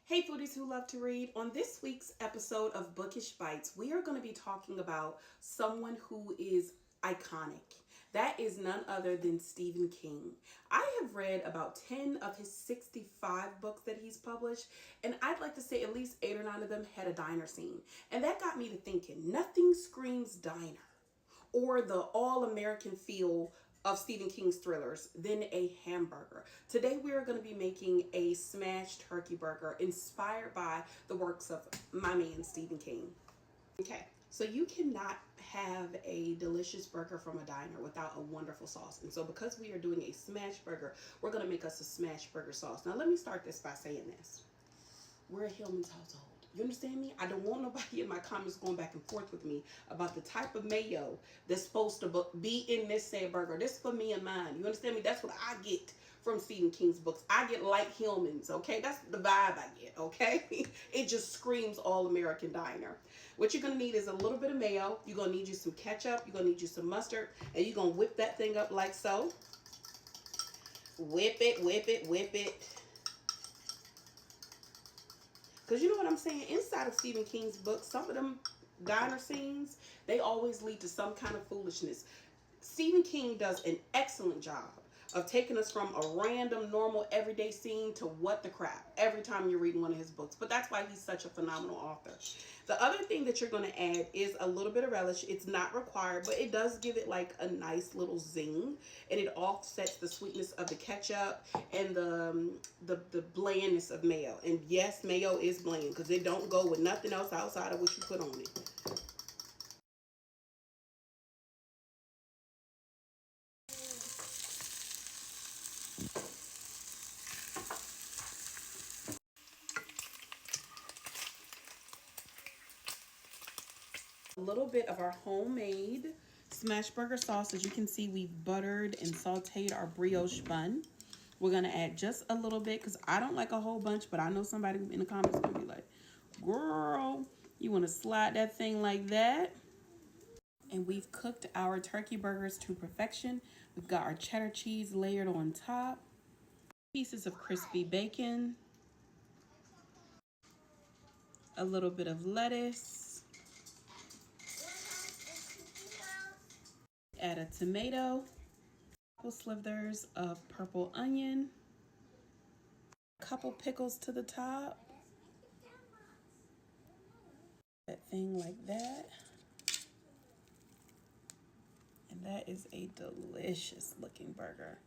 Hey foodies who love to read. On this week's episode of Bookish Bites, we are going to be talking about someone who is iconic. That is none other than Stephen King. I have read about 10 of his 65 books that he's published, and I'd like to say at least 8 or 9 of them had a diner scene. And that got me to thinking, nothing screams diner or the all-American feel of Stephen King's thrillers than a hamburger. Today we are going to be making a smashed turkey burger inspired by the works of my man Stephen King. Okay, so you cannot have a delicious burger from a diner without a wonderful sauce. And so because we are doing a smash burger, we're going to make us a smash burger sauce. Now let me start this by saying this. We're a Hillman's household. You understand me? I don't want nobody in my comments going back and forth with me about the type of mayo that's supposed to be in this said burger. This is for me and mine. You understand me? That's what I get from Stephen King's books. I get like Hillman's, okay? That's the vibe I get, okay? It just screams all American diner. What you're going to need is a little bit of mayo. You're going to need you some ketchup. You're going to need you some mustard. And you're going to whip that thing up like so. Whip it, whip it, whip it. Because you know what I'm saying? Inside of Stephen King's books, some of them diner scenes, they always lead to some kind of foolishness. Stephen King does an excellent job of taking us from a random, normal, everyday scene to what the crap every time you're reading one of his books. But that's why he's such a phenomenal author. The other thing that you're going to add is a little bit of relish. It's not required, but it does give it like a nice little zing, and it offsets the sweetness of the ketchup and the blandness of mayo. And yes, mayo is bland because it don't go with nothing else outside of what you put on it. A little bit of our homemade smash burger sauce. As you can see, we've buttered and sauteed our brioche bun. We're going to add just a little bit because I don't like a whole bunch, but I know somebody in the comments is going to be like, girl, you want to slide that thing like that. And we've cooked our turkey burgers to perfection. We've got our cheddar cheese layered on top, pieces of crispy bacon, a little bit of lettuce, add a tomato, couple slivers of purple onion, a couple pickles to the top, that thing like that. And that is a delicious looking burger.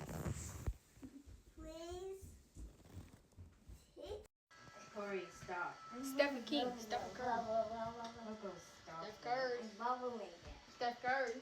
Please. Corey, stop. Stephen King. Stephen Curry. Look, stop. Steph Curry. Bubbling. Steph Curry.